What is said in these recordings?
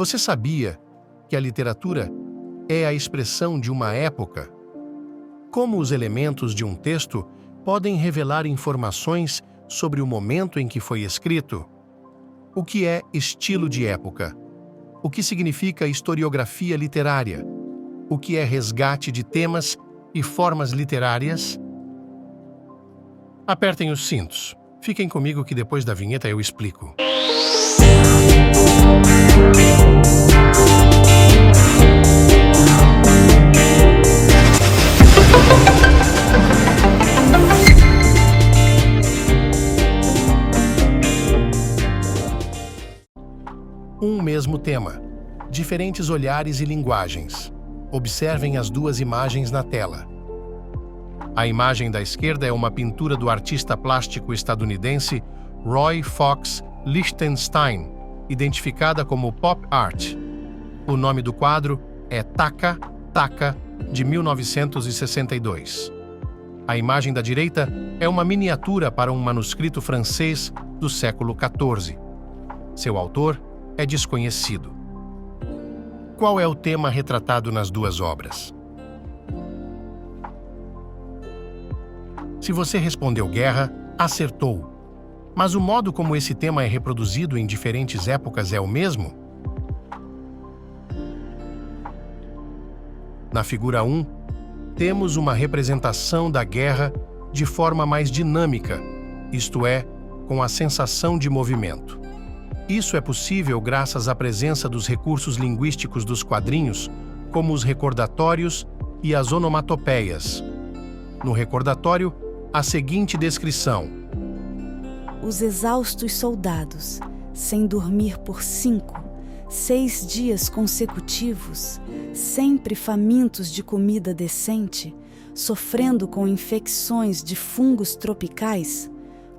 Você sabia que a literatura é a expressão de uma época? Como os elementos de um texto podem revelar informações sobre o momento em que foi escrito? O que é estilo de época? O que significa historiografia literária? O que é resgate de temas e formas literárias? Apertem os cintos. Fiquem comigo que depois da vinheta eu explico. Um mesmo tema, diferentes olhares e linguagens. Observem as duas imagens na tela. A imagem da esquerda é uma pintura do artista plástico estadunidense Roy Fox Lichtenstein, identificada como Pop Art. O nome do quadro é Taka, Taka, de 1962. A imagem da direita é uma miniatura para um manuscrito francês do século XIV. Seu autor é desconhecido. Qual é o tema retratado nas duas obras? Se você respondeu guerra, acertou. Mas o modo como esse tema é reproduzido em diferentes épocas é o mesmo? Na figura 1, temos uma representação da guerra de forma mais dinâmica, isto é, com a sensação de movimento. Isso é possível graças à presença dos recursos linguísticos dos quadrinhos, como os recordatórios e as onomatopeias. No recordatório, a seguinte descrição: os exaustos soldados, sem dormir por 5, 6 dias consecutivos, sempre famintos de comida decente, sofrendo com infecções de fungos tropicais,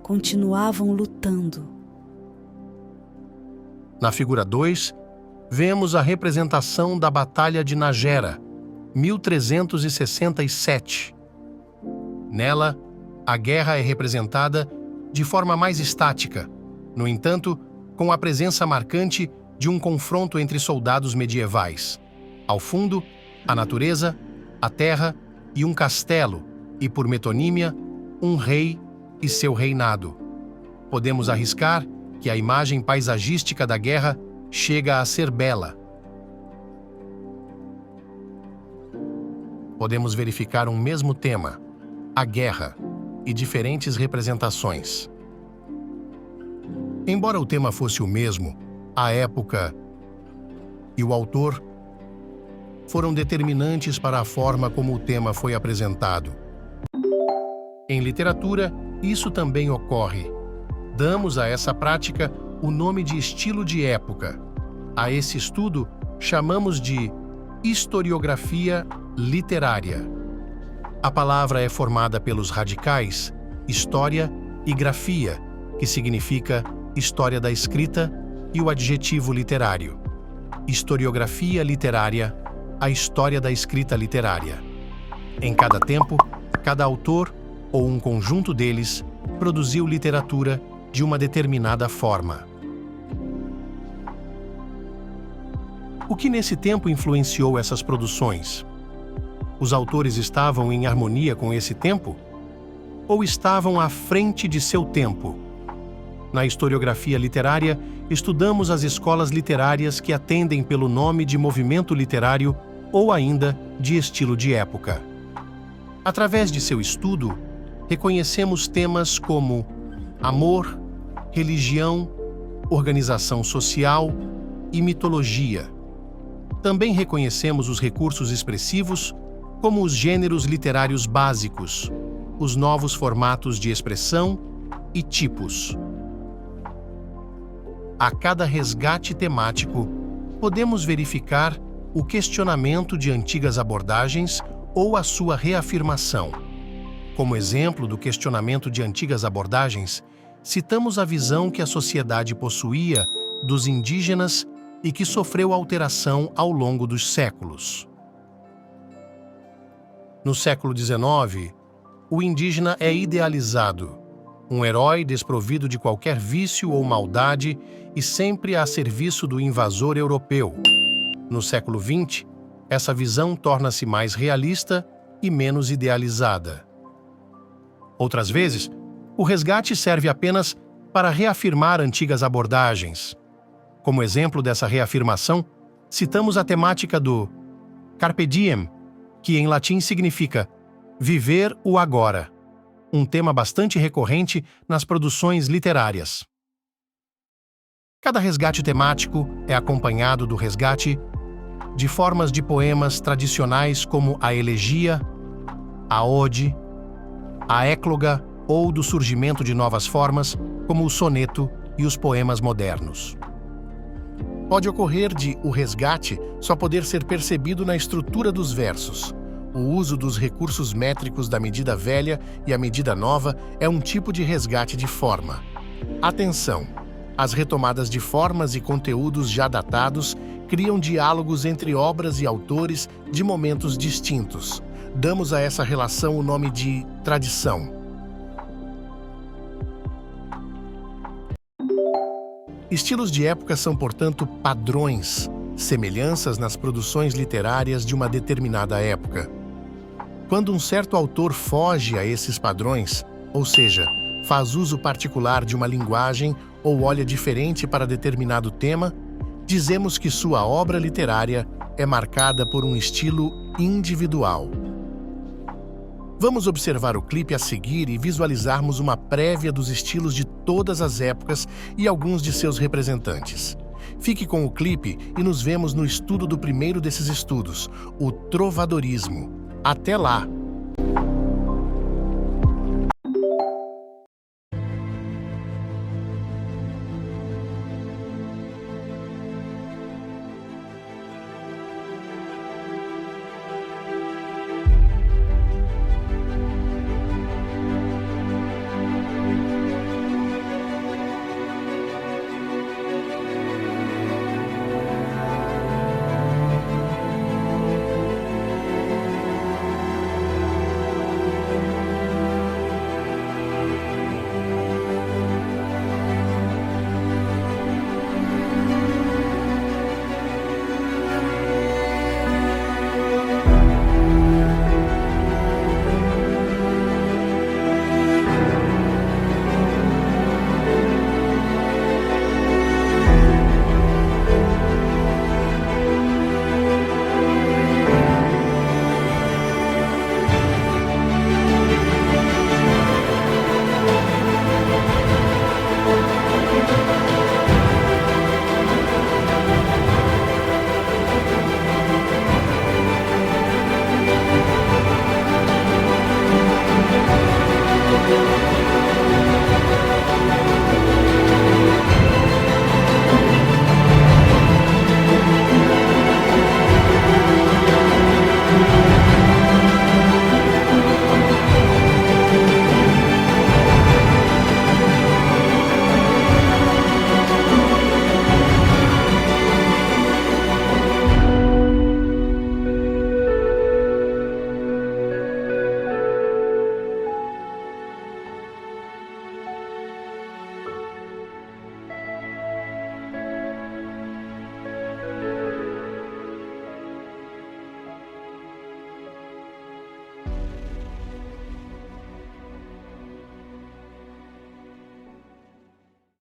continuavam lutando. Na figura 2, vemos a representação da Batalha de Nájera, 1367. Nela, a guerra é representada de forma mais estática, no entanto, com a presença marcante de um confronto entre soldados medievais. Ao fundo, a natureza, a terra e um castelo, e por metonímia, um rei e seu reinado. Podemos arriscar que a imagem paisagística da guerra chega a ser bela. Podemos verificar um mesmo tema, a guerra, e diferentes representações. Embora o tema fosse o mesmo, a época e o autor foram determinantes para a forma como o tema foi apresentado. Em literatura, isso também ocorre. Damos a essa prática o nome de estilo de época. A esse estudo chamamos de historiografia literária. A palavra é formada pelos radicais história e grafia, que significa história da escrita, e o adjetivo literário. Historiografia literária, a história da escrita literária. Em cada tempo, cada autor, ou um conjunto deles, produziu literatura de uma determinada forma. O que nesse tempo influenciou essas produções? Os autores estavam em harmonia com esse tempo? Ou estavam à frente de seu tempo? Na historiografia literária, estudamos as escolas literárias que atendem pelo nome de movimento literário ou ainda de estilo de época. Através de seu estudo, reconhecemos temas como amor, religião, organização social e mitologia. Também reconhecemos os recursos expressivos, como os gêneros literários básicos, os novos formatos de expressão e tipos. A cada resgate temático, podemos verificar o questionamento de antigas abordagens ou a sua reafirmação. Como exemplo do questionamento de antigas abordagens, citamos a visão que a sociedade possuía dos indígenas e que sofreu alteração ao longo dos séculos. No século XIX, o indígena é idealizado. um herói desprovido de qualquer vício ou maldade e sempre a serviço do invasor europeu. No século XX, essa visão torna-se mais realista e menos idealizada. Outras vezes, o resgate serve apenas para reafirmar antigas abordagens. Como exemplo dessa reafirmação, citamos a temática do Carpe Diem, que em latim significa viver o agora, um tema bastante recorrente nas produções literárias. Cada resgate temático é acompanhado do resgate de formas de poemas tradicionais como a elegia, a ode, a écloga ou do surgimento de novas formas como o soneto e os poemas modernos. Pode ocorrer de o resgate só poder ser percebido na estrutura dos versos. O uso dos recursos métricos da medida velha e a medida nova é um tipo de resgate de forma. Atenção! As retomadas de formas e conteúdos já datados criam diálogos entre obras e autores de momentos distintos. Damos a essa relação o nome de tradição. Estilos de época são, portanto, padrões, semelhanças nas produções literárias de uma determinada época. Quando um certo autor foge a esses padrões, ou seja, faz uso particular de uma linguagem ou olha diferente para determinado tema, dizemos que sua obra literária é marcada por um estilo individual. Vamos observar o clipe a seguir e visualizarmos uma prévia dos estilos de todas as épocas e alguns de seus representantes. Fique com o clipe e nos vemos no estudo do primeiro desses estudos, o trovadorismo. Até lá!